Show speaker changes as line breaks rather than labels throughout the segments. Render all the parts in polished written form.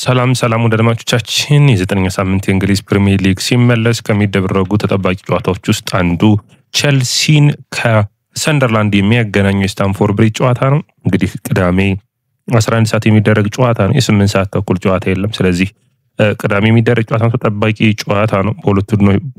ሰላም ወደ አድማጮቻችን የዘጠነኛ ሳምንት የእንግሊዝ ፕሪሚየር ሊግ ሲመለስ ከሚደረጉ ተጠባቂ ጨዋታዎች ውስጥ አንዱ ቼልሲን ከሰንደርላንድ የሚያገናኘው የስታንፎርድ ብሪጅ ጨዋታ ነው። እንግዲህ ቅዳሜ 11 ሰዓት የሚደረግ ጨዋታ ነው። የ8 ሰዓት ተኩል ጨዋታ የለም። ስለዚህ ቅዳሜ የሚደረግ ጨዋታ ነው። ተጠባቂ ጨዋታ ነው። በሁለቱ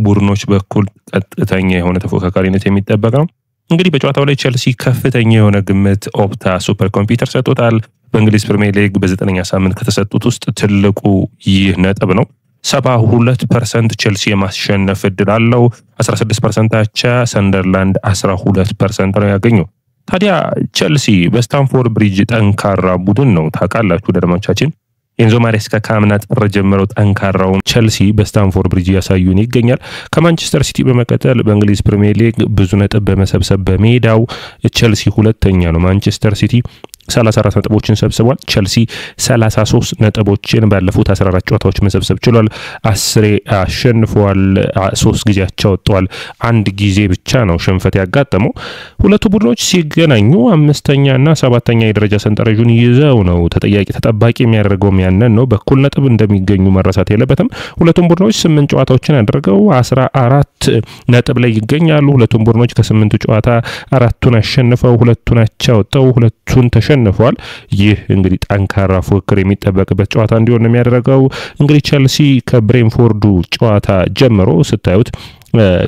ቡድኖች በኩል ቀጥተኛ የሆነ ተፎካካሪነት የሚጠበቅ ነው። እንግዲህ በጨዋታው ላይ ቼልሲ ከፍተኛ የሆነ ግምት ኦፕታ ሱፐር ኮምፒውተር ሰጥቶታል። በእንግሊዝ ፕሪሚየር ሊግ በዘጠነኛ ሳምንት ከተሰጡት ውስጥ ትልቁ ይህ ነጥብ ነው። 72% ቼልሲ የማሸነፍ እድል አለው። 16% አቻ፣ ሰንደርላንድ 12% ነው ያገኘው። ታዲያ ቼልሲ በስታንፎርድ ብሪጅ ጠንካራ ቡድን ነው። ታውቃላችሁ ደረማቻችን ኤንዞ ማሬስካ ከአምና ጥር ጀምረው ጠንካራው ቼልሲ በስታንፎርድ ብሪጅ ያሳዩን ይገኛል። ከማንቸስተር ሲቲ በመቀጠል በእንግሊዝ ፕሪሚየር ሊግ ብዙ ነጥብ በመሰብሰብ በሜዳው ቼልሲ ሁለተኛ ነው። ማንቸስተር ሲቲ 34 ነጥቦችን ሰብስቧል። ቼልሲ 33 ነጥቦችን ባለፉት 14 ጨዋታዎች መሰብሰብ ችሏል። 10 አሸንፏል፣ 3 ጊዜ አቻ ወጥቷል። አንድ ጊዜ ብቻ ነው ሽንፈት ያጋጠመው። ሁለቱ ቡድኖች ሲገናኙ 5ኛ እና 7ኛ የደረጃ ሰንጠረዡን ይዘው ነው ተጠባቂ የሚያደርገው ያንን ነው። በኩል ነጥብ እንደሚገኙ መረሳት የለበትም። ሁለቱም ቡድኖች 8 ጨዋታዎችን አድርገው 14 ነጥብ ላይ ይገኛሉ። ሁለቱም ቡድኖች ከ8 ጨዋታ 4ቱን አሸንፈው 2ቱን አቻ ወጥተው 2ቱን ተሸንፈዋል። ይህ እንግዲህ ጠንካራ ፉክክር የሚጠበቅበት ጨዋታ እንዲሆን ነው የሚያደርገው። እንግዲህ ቼልሲ ከብሬንፎርዱ ጨዋታ ጀምሮ ስታዩት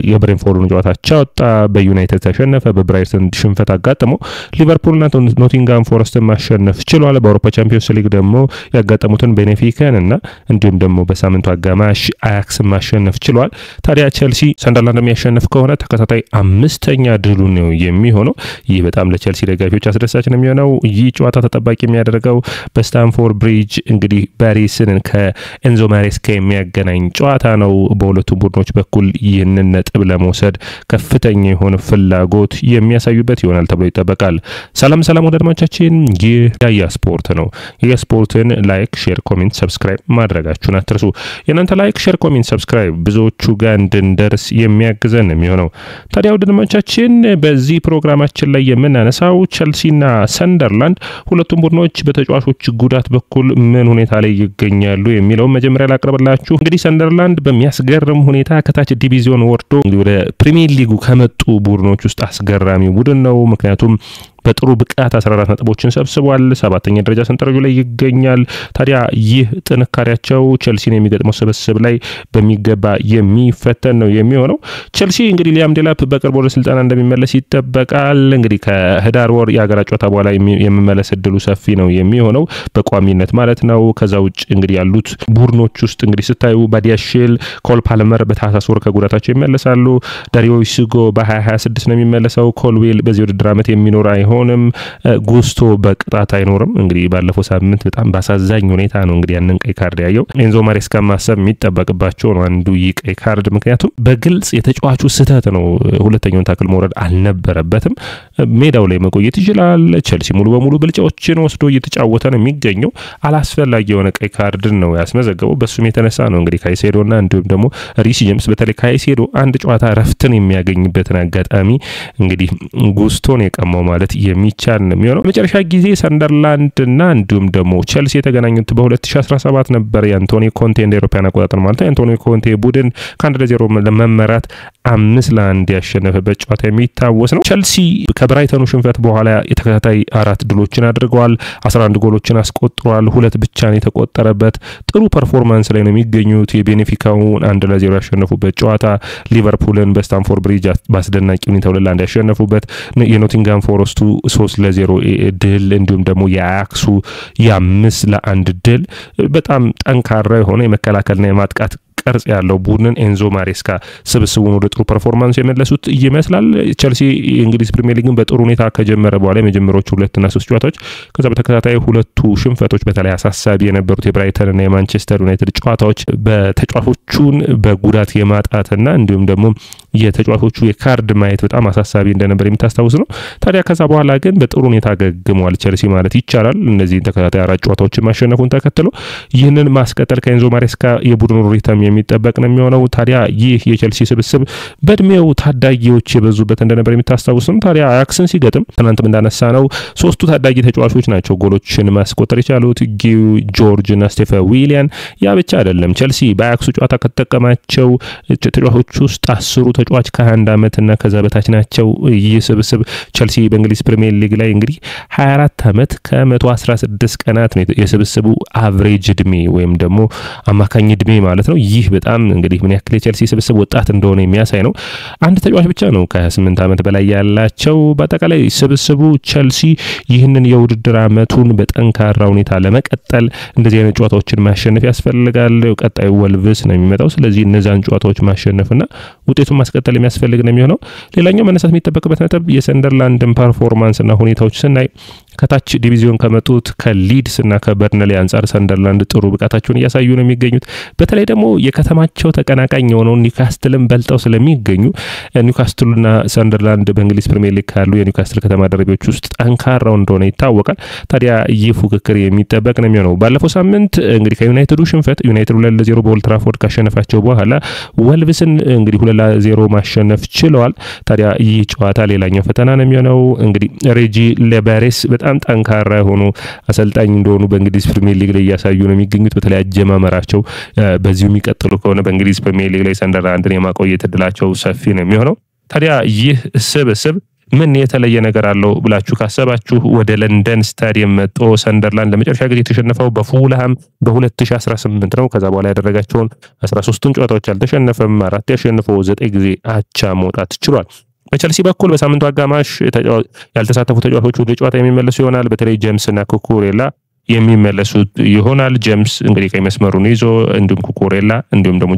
የብሬንፎርዱን ጨዋታ አቻወጣ፣ በዩናይትድ ተሸነፈ፣ በብራይተን ሽንፈት አጋጠመው። ሊቨርፑልና ኖቲንጋም ፎረስትን ማሸነፍ ችሏል። በአውሮፓ ቻምፒዮንስ ሊግ ደግሞ ያጋጠሙትን ቤኔፊካን እና እንዲሁም ደግሞ በሳምንቱ አጋማሽ አያክስን ማሸነፍ ችሏል። ታዲያ ቼልሲ ሰንደርላንድ የሚያሸንፍ ከሆነ ተከታታይ 5ኛ ድሉ ነው የሚሆነው። ይህ በጣም ለቼልሲ ደጋፊዎች አስደሳች ነው የሚሆነው። ይህ ጨዋታ ተጠባቂ የሚያደርገው በስታንፎርድ ብሪጅ እንግዲህ ባሪስን ከኤንዞ ማሬስካ የሚያገናኝ ጨዋታ ነው። በሁለቱም ቡድኖች በኩል ይህንን ነጥብ ለመውሰድ ከፍተኛ የሆነ ፍላጎት የሚያሳዩበት ይሆናል ተብሎ ይጠበቃል። ሰላም ወደ አድማጮቻችን፣ ይህ ያያ ስፖርት ነው። የስፖርትን ላይክ፣ ሼር፣ ኮሜንት፣ ሰብስክራይብ ማድረጋችሁን አትርሱ። የናንተ ላይክ፣ ሼር፣ ኮሜንት፣ ሰብስክራይብ ብዙዎቹ ጋር እንድንደርስ የሚያግዘን ነው የሚሆነው። ታዲያ ወደ አድማጮቻችን በዚህ ፕሮግራማችን ላይ የምናነሳው ቼልሲና ሰንደርላንድ ሁለቱም ቡድኖች በተጫዋቾች ጉዳት በኩል ምን ሁኔታ ላይ ይገኛሉ የሚለውን መጀመሪያ ላቅርብላችሁ። እንግዲህ ሰንደርላንድ በሚያስገርም ሁኔታ ከታች ዲቪዚዮን ወርዶ ወደ ፕሪሚየር ሊጉ ከመጡ ቡድኖች ውስጥ አስገራሚ ቡድን ነው። ምክንያቱም በጥሩ ብቃት 14 ነጥቦችን ሰብስቧል። 7ኛ ደረጃ ሰንጠረዡ ላይ ይገኛል። ታዲያ ይህ ጥንካሬያቸው ቼልሲን የሚገጥመው ስብስብ ላይ በሚገባ የሚፈተን ነው የሚሆነው። ቼልሲ እንግዲህ ሊያም ዴላፕ በቅርቡ ወደ ስልጠና እንደሚመለስ ይጠበቃል። እንግዲህ ከህዳር ወር የሀገራት ጨዋታ በኋላ የሚመለስ እድሉ ሰፊ ነው የሚሆነው በቋሚነት ማለት ነው። ከዛ ውጭ እንግዲህ ያሉት ቡድኖች ውስጥ እንግዲህ ስታዩ ባዲያሽል፣ ኮል ፓልመር በታህሳስ ወር ከጉዳታቸው ይመለሳሉ። ዳሪዮ ሲጎ በ2026 ነው የሚመለሰው። ኮልዌል በዚህ ውድድር ዓመት የሚኖር ሆነም ጉስቶ በቅጣት አይኖርም። እንግዲህ ባለፈው ሳምንት በጣም ባሳዛኝ ሁኔታ ነው እንግዲህ ያንን ቀይ ካርድ ያየው። ኤንዞ ማሬስካ ማሰብ የሚጠበቅባቸው ነው አንዱ ይህ ቀይ ካርድ። ምክንያቱም በግልጽ የተጫዋቹ ስህተት ነው። ሁለተኛውን ታክል መውረድ አልነበረበትም። ሜዳው ላይ መቆየት ይችላል። ቼልሲ ሙሉ በሙሉ ብልጫዎችን ወስዶ እየተጫወተ ነው የሚገኘው። አላስፈላጊ የሆነ ቀይ ካርድ ነው ያስመዘገበው። በሱም የተነሳ ነው እንግዲህ ካይሴዶና እንዲሁም ደግሞ ሪስ ጄምስ በተለይ ካይሴዶ አንድ ጨዋታ ረፍትን የሚያገኝበትን አጋጣሚ እንግዲህ ጉስቶን የቀማው ማለት የሚቻል ነው የሚሆነው። መጨረሻ ጊዜ ሰንደርላንድ እና እንዲሁም ደግሞ ቼልሲ የተገናኙት በ2017 ነበር። የአንቶኒ ኮንቴ እንደ አውሮፓውያን አቆጣጠር ማለት ነው። የአንቶኒ ኮንቴ ቡድን ከ1-0 ለመመራት 5-1 ያሸነፈበት ጨዋታ የሚታወስ ነው። ቼልሲ ከብራይተኑ ሽንፈት በኋላ የተከታታይ 4 ድሎችን አድርገዋል። 11 ጎሎችን አስቆጥሯል። 2 ብቻ ነው የተቆጠረበት። ጥሩ ፐርፎርማንስ ላይ ነው የሚገኙት። የቤኔፊካውን 1-0 ያሸነፉበት ጨዋታ፣ ሊቨርፑልን በስታንፎርድ ብሪጅ በአስደናቂ ሁኔታ 2-1 ያሸነፉበት፣ የኖቲንጋም ፎረስቱ 3-0 ድል እንዲሁም ደግሞ የአያክሱ 5-1 ድል በጣም ጠንካራ የሆነ የመከላከልና የማጥቃት ቅርጽ ያለው ቡድንን ኤንዞ ማሬስካ ስብስቡን ወደ ጥሩ ፐርፎርማንስ የመለሱት ይመስላል። ቼልሲ የእንግሊዝ ፕሪሚየር ሊግን በጥሩ ሁኔታ ከጀመረ በኋላ የመጀመሪያዎቹ 2 እና 3 ጨዋታዎች ከዛ በተከታታይ 2 ሽንፈቶች በተለይ አሳሳቢ የነበሩት የብራይተን እና የማንቸስተር ዩናይትድ ጨዋታዎች በተጫዋቾቹን በጉዳት የማጣትና እንዲሁም ደግሞ የተጫዋቾቹ የካርድ ማየት በጣም አሳሳቢ እንደነበር የሚታስታውስ ነው። ታዲያ ከዛ በኋላ ግን በጥሩ ሁኔታ ገግሟል ቸልሲ ማለት ይቻላል። እነዚህ ተከታታይ 4 ጨዋታዎችን ማሸነፉን ተከትሎ ይህንን ማስቀጠል ከኤንዞ ማሬስካ የቡድኑ ሪተም የሚጠበቅ ነው የሚሆነው። ታዲያ ይህ የቸልሲ ስብስብ በእድሜው ታዳጊዎች የበዙበት እንደነበር የሚታስታውስ ነው። ታዲያ አያክስን ሲገጥም ትናንትም እንዳነሳ ነው 3ቱ ታዳጊ ተጫዋቾች ናቸው ጎሎችን ማስቆጠር የቻሉት ጊዩ ጆርጅ እና ስቴፈ ዊሊያን። ያ ብቻ አይደለም ቸልሲ በአያክሱ ጨዋታ ከተጠቀማቸው ተጫዋቾች ውስጥ 10ሩ ተጫዋች ከ21 ዓመት እና ከዛ በታች ናቸው። ይህ ስብስብ ቸልሲ በእንግሊዝ ፕሪሚየር ሊግ ላይ እንግዲህ 24 ዓመት ከ116 ቀናት ነው የስብስቡ አቨሬጅ እድሜ ወይም ደግሞ አማካኝ እድሜ ማለት ነው። ይህ በጣም እንግዲህ ምን ያክል የቸልሲ ስብስብ ወጣት እንደሆነ የሚያሳይ ነው። አንድ ተጫዋች ብቻ ነው ከ28 ዓመት በላይ ያላቸው። በአጠቃላይ ስብስቡ ቸልሲ ይህንን የውድድር ዓመቱን በጠንካራ ሁኔታ ለመቀጠል እንደዚህ አይነት ጨዋታዎችን ማሸነፍ ያስፈልጋል። ቀጣዩ ወልቭስ ነው የሚመጣው። ስለዚህ እነዛን ጨዋታዎች ማሸነፍና ውጤቱን ማስቀጠል የሚያስፈልግ ነው የሚሆነው። ሌላኛው መነሳት የሚጠበቅበት ነጥብ የሰንደርላንድን ፐርፎርማንስና ሁኔታዎች ስናይ ከታች ዲቪዚዮን ከመጡት ከሊድስ እና ከበርንሌ አንጻር ሰንደርላንድ ጥሩ ብቃታቸውን እያሳዩ ነው የሚገኙት። በተለይ ደግሞ የከተማቸው ተቀናቃኝ የሆነው ኒውካስትልን በልጠው ስለሚገኙ ኒውካስትልና ሰንደርላንድ በእንግሊዝ ፕሪሚየር ሊግ ካሉ የኒውካስትል ከተማ ደርቢዎች ውስጥ ጠንካራው እንደሆነ ይታወቃል። ታዲያ ይህ ፉክክር የሚጠበቅ ነው የሚሆነው። ባለፈው ሳምንት እንግዲህ ከዩናይትዱ ሽንፈት ዩናይትድ 2-0 በኦልድ ትራፎርድ ካሸነፋቸው በኋላ ወልቭስን እንግዲህ 2-0 ማሸነፍ ችለዋል። ታዲያ ይህ ጨዋታ ሌላኛው ፈተና ነው የሚሆነው። እንግዲህ ሬጂ ሌባሬስ በጣም ጠንካራ የሆኑ አሰልጣኝ እንደሆኑ በእንግሊዝ ፕሪሚየር ሊግ ላይ እያሳዩ ነው የሚገኙት። በተለይ አጀማመራቸው በዚሁ የሚቀጥሉ ከሆነ በእንግሊዝ ፕሪሚየር ሊግ ላይ ሰንደርላንድን የማቆየት እድላቸው ሰፊ ነው የሚሆነው። ታዲያ ይህ ስብስብ ምን የተለየ ነገር አለው ብላችሁ ካሰባችሁ ወደ ለንደን ስታዲየም መጥቶ ሰንደርላንድ ለመጨረሻ ጊዜ የተሸነፈው በፉልሃም በ2018 ነው። ከዛ በኋላ ያደረጋቸውን 13ቱን ጨዋታዎች አልተሸነፈም። 4 ያሸነፈው 9 ጊዜ አቻ መውጣት ችሏል። በቸልሲ በኩል በሳምንቱ አጋማሽ ያልተሳተፉ ተጫዋቾች ወደ ጨዋታ የሚመለሱ ይሆናል። በተለይ ጄምስ እና ኩኩሬላ የሚመለሱት ይሆናል። ጄምስ እንግዲህ ቀይ መስመሩን ይዞ እንዲሁም ኩኩሬላ እንዲሁም ደግሞ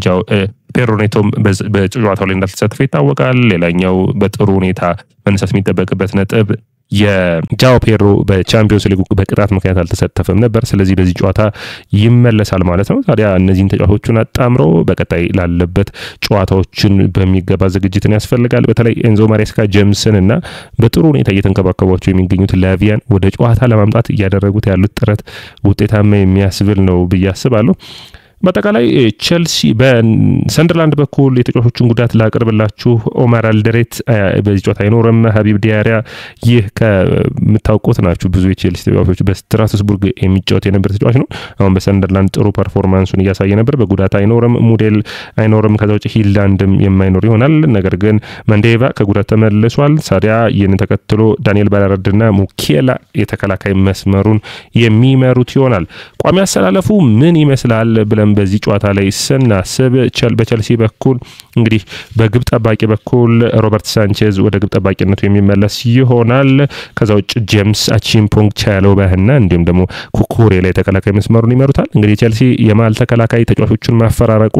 ፔድሮ ኔቶም በጨዋታው ላይ እንዳልተሳተፈ ይታወቃል። ሌላኛው በጥሩ ሁኔታ መነሳት የሚጠበቅበት ነጥብ የጃኦ ፔድሮ በቻምፒዮንስ ሊግ በቅጣት ምክንያት አልተሳተፈም ነበር። ስለዚህ በዚህ ጨዋታ ይመለሳል ማለት ነው። ታዲያ እነዚህን ተጫዋቾቹን አጣምሮ በቀጣይ ላለበት ጨዋታዎችን በሚገባ ዝግጅትን ያስፈልጋል። በተለይ ኤንዞ ማሬስካ ጄምስን እና በጥሩ ሁኔታ እየተንከባከቧቸው የሚገኙት ላቪያን ወደ ጨዋታ ለማምጣት እያደረጉት ያሉት ጥረት ውጤታማ የሚያስብል ነው ብዬ አስባለሁ። በአጠቃላይ ቸልሲ በሰንደርላንድ በኩል የተጫዋቾችን ጉዳት ላቀርብላችሁ። ኦማር አልደሬት በዚህ ጨዋታ አይኖርም። ሀቢብ ዲያሪያ ይህ ከምታውቁት ናችሁ ብዙ የቸልሲ ተጫዋቾች በስትራስቡርግ የሚጫወት የነበር ተጫዋች ነው። አሁን በሰንደርላንድ ጥሩ ፐርፎርማንሱን እያሳየ ነበር። በጉዳት አይኖርም። ሙዴል አይኖርም። ከዛ ውጭ ሂልዳንድም የማይኖር ይሆናል። ነገር ግን መንዴቫ ከጉዳት ተመልሷል። ታዲያ ይህንን ተከትሎ ዳንኤል ባላረድና ሙኬላ የተከላካይ መስመሩን የሚመሩት ይሆናል። ቋሚ አሰላለፉ ምን ይመስላል ብለን በዚህ ጨዋታ ላይ ስናስብ በቸልሲ በኩል እንግዲህ በግብ ጠባቂ በኩል ሮበርት ሳንቼዝ ወደ ግብ ጠባቂነቱ የሚመለስ ይሆናል። ከዛ ውጭ ጄምስ አቺምፖንግ ቻሎባህና እንዲሁም ደግሞ ኩኩሬ ላይ ተከላካይ መስመሩን ይመሩታል። እንግዲህ ቸልሲ የማል ተከላካይ ተጫዋቾችን ማፈራረቁ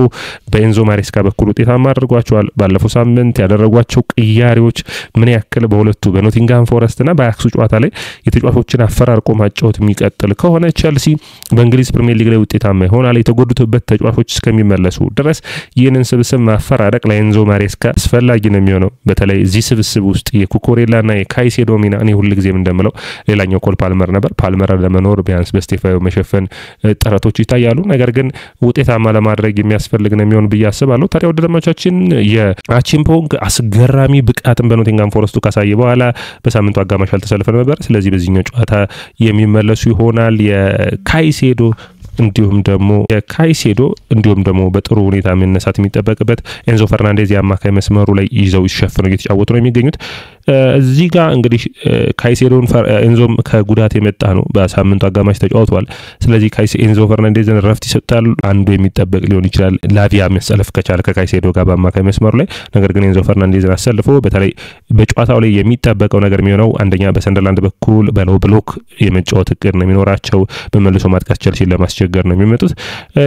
በኤንዞ ማሬስካ በኩል ውጤታማ አድርጓቸዋል። ባለፈው ሳምንት ያደረጓቸው ቅያሪዎች ምን ያክል በሁለቱ በኖቲንግሃም ፎረስትና በአያክሱ ጨዋታ ላይ የተጫዋቾችን አፈራርቆ ማጫወት የሚቀጥል ከሆነ ቸልሲ በእንግሊዝ ፕሪሚየር ሊግ ላይ ውጤታማ ይሆናል። የተጎዱበት ተጫዋቾች እስከሚመለሱ ድረስ ይህንን ስብስብ ማፈራረቅ ለኤንዞ ማሬስካ አስፈላጊ ነው የሚሆነው። በተለይ እዚህ ስብስብ ውስጥ የኩኩሬላና የካይሴዶ ሚና እኔ ሁልጊዜም እንደምለው ሌላኛው ኮል ፓልመር ነበር። ፓልመር ለመኖር ቢያንስ በስቴፋዮ መሸፈን ጥረቶች ይታያሉ። ነገር ግን ውጤታማ ለማድረግ የሚያስፈልግ ነው የሚሆን ብዬ አስባለሁ። ታዲያ ወደ ተመልካቾቻችን የአቺምፖንግ አስገራሚ ብቃትን በኖቲንግሃም ፎረስቱ ካሳየ በኋላ በሳምንቱ አጋማሽ አልተሰለፈም ነበር። ስለዚህ በዚህኛው ጨዋታ የሚመለሱ ይሆናል። የካይሴዶ እንዲሁም ደግሞ በጥሩ ሁኔታ መነሳት የሚጠበቅበት ኤንዞ ፈርናንዴዝ የአማካይ መስመሩ ላይ ይዘው ይሸፍነው እየተጫወቱ ነው የሚገኙት። እዚህ ጋር እንግዲህ ካይሴዶን ኤንዞም ከጉዳት የመጣ ነው። በሳምንቱ አጋማሽ ተጫውቷል። ስለዚህ ኤንዞ ፈርናንዴዝን ረፍት ይሰጣል። አንዱ የሚጠበቅ ሊሆን ይችላል ላቪያ መሰለፍ ከቻለ ከካይሴዶ ጋር በአማካይ መስመሩ ላይ። ነገር ግን ኤንዞ ፈርናንዴዝን አሰልፎ በተለይ በጨዋታው ላይ የሚጠበቀው ነገር የሚሆነው አንደኛ በሰንደርላንድ በኩል በሎ ብሎክ የመጫወት እቅድ ነው የሚኖራቸው። በመልሶ ማጥቃት ቸልሲን ለማስቸገር በማስቸገር ነው የሚመጡት።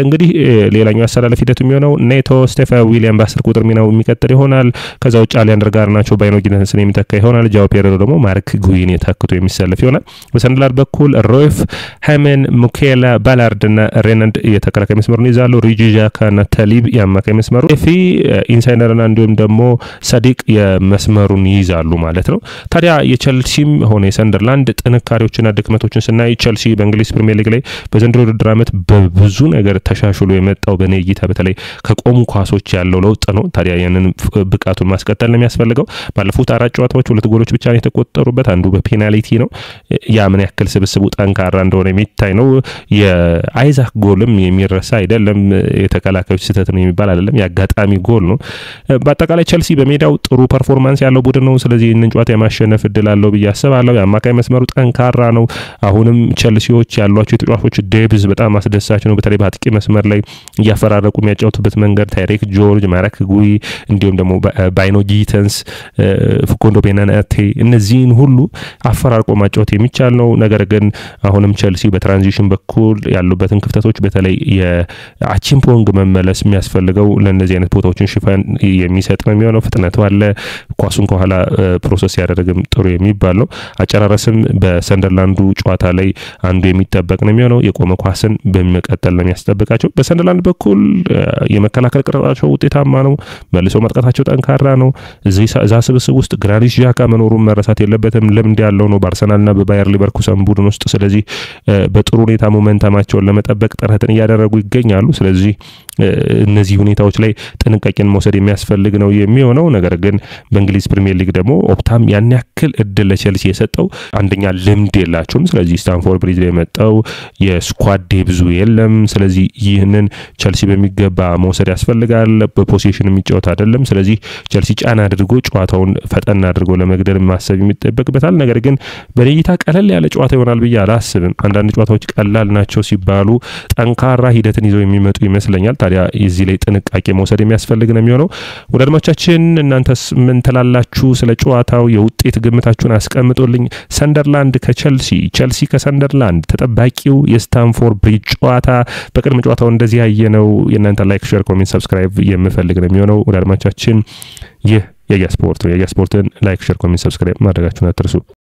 እንግዲህ ሌላኛው አሰላለፍ ሂደት የሚሆነው ኔቶ ስቴፋ ዊሊያን በ10 ቁጥር ሚናው የሚቀጥል ይሆናል። ከዛ ውጭ አሊያንደር ጋርናቾ ባይኖ ጊደንስን የሚተካ ይሆናል። ጃው ፔሬሮ ደግሞ ማርክ ጉይን የታክቶ የሚሰለፍ ይሆናል። በሰንደርላንድ በኩል ሮይፍ ሃመን ሙኬላ ባላርድና ሬናንድ የተከላካይ መስመሩን ይዛሉ። ሪጂ ዣካና ተሊብ የአማካይ መስመሩ ኤፊ ኢንሳይደርና እንዲሁም ደግሞ ሰዲቅ የመስመሩን ይይዛሉ ማለት ነው። ታዲያ የቸልሲም ሆነ የሰንደርላንድ ጥንካሬዎችና ድክመቶችን ስናይ ቸልሲ በእንግሊዝ ፕሪሚየር ሊግ ላይ በዘንድሮ ውድድር ዓመት በብዙ ነገር ተሻሽሎ የመጣው በነይታ በተለይ ከቆሙ ኳሶች ያለው ለውጥ ነው። ታዲያ ያንን ብቃቱን ማስቀጠል ነው የሚያስፈልገው። ባለፉት 4 ጨዋታዎች 2 ጎሎች ብቻ ነው የተቆጠሩበት፣ አንዱ በፔናልቲ ነው። ያ ምን ያክል ስብስቡ ጠንካራ እንደሆነ የሚታይ ነው። የአይዛክ ጎልም የሚረሳ አይደለም። የተከላካዮች ስህተት ነው የሚባል አይደለም፣ ያጋጣሚ ጎል ነው። በአጠቃላይ ቸልሲ በሜዳው ጥሩ ፐርፎርማንስ ያለው ቡድን ነው። ስለዚህ እነን ጨዋታ የማሸነፍ እድል አለው ብዬ አስባለሁ። የአማካይ መስመሩ ጠንካራ ነው። አሁንም ቸልሲዎች ያሏቸው የተጫዋቾች ዴብዝ በጣም አስደሳች ነው። በተለይ በአጥቂ መስመር ላይ እያፈራረቁ የሚያጫውቱበት መንገድ ታይሬክ ጆርጅ፣ ማርክ ጉይ እንዲሁም ደግሞ ባይኖ ጊተንስ፣ ፍኮንዶ ቤናናቴ እነዚህን ሁሉ አፈራርቆ ማጫወት የሚቻል ነው። ነገር ግን አሁንም ቸልሲ በትራንዚሽን በኩል ያሉበትን ክፍተቶች በተለይ የአቺምፖንግ መመለስ የሚያስፈልገው ለነዚህ አይነት ቦታዎችን ሽፋን የሚሰጥ ነው የሚሆነው። ፍጥነቱ አለ፣ ኳሱን ከኋላ ፕሮሰስ ያደረግም ጥሩ የሚባል ነው። አጨራረስም በሰንደርላንዱ ጨዋታ ላይ አንዱ የሚጠበቅ ነው የሚሆነው። የቆመ ኳስን በሚቀጥል ነው የሚያስጠብቃቸው። በሰንደርላንድ በኩል የመከላከል ቅርጻቸው ውጤታማ ነው። መልሶ ማጥቃታቸው ጠንካራ ነው። እዛ ስብስብ ውስጥ ግራኒት ዣካ መኖሩን መረሳት የለበትም። ልምድ ያለው ነው በአርሰናልና በባየር ሊቨርኩሰን ቡድን ውስጥ። ስለዚህ በጥሩ ሁኔታ ሞመንተማቸውን ለመጠበቅ ጥረትን እያደረጉ ይገኛሉ። ስለዚህ እነዚህ ሁኔታዎች ላይ ጥንቃቄን መውሰድ የሚያስፈልግ ነው የሚሆነው። ነገር ግን በእንግሊዝ ፕሪሚየር ሊግ ደግሞ ኦፕታም ያን ያክል እድል ለቸልሲ የሰጠው አንደኛ ልምድ የላቸውም። ስለዚህ ስታንፎርድ ብሪጅ ላይ የመጣው የስኳድ ብዙ የለም። ስለዚህ ይህንን ቸልሲ በሚገባ መውሰድ ያስፈልጋል። በፖሴሽን የሚጫወት አይደለም። ስለዚህ ቸልሲ ጫና አድርጎ ጨዋታውን ፈጠን አድርጎ ለመግደል ማሰብ የሚጠበቅበታል። ነገር ግን በኔይታ ቀለል ያለ ጨዋታ ይሆናል ብዬ አላስብም። አንዳንድ ጨዋታዎች ቀላል ናቸው ሲባሉ ጠንካራ ሂደትን ይዘው የሚመጡ ይመስለኛል። ታዲያ እዚህ ላይ ጥንቃቄ መውሰድ የሚያስፈልግ ነው የሚሆነው። ወደ አድማጮቻችን እናንተስ ምን ትላላችሁ? ስለ ጨዋታው የውጤት ግምታችሁን አስቀምጡልኝ። ሰንደርላንድ ከቸልሲ፣ ቸልሲ ከሰንደርላንድ ተጠባቂው የስታንፎርድ ብሪጅ ጨዋታ በቅድመ ጨዋታው እንደዚህ ያየነው። የእናንተ ላይክ፣ ሼር፣ ኮሜንት፣ ሰብስክራይብ የምፈልግ ነው የሚሆነው። ወደ አድማጮቻችን ይህ የያ ስፖርት ነው። የያ ስፖርትን ላይክ፣ ሼር፣ ኮሜንት፣ ሰብስክራይብ ማድረጋችሁን አትርሱ።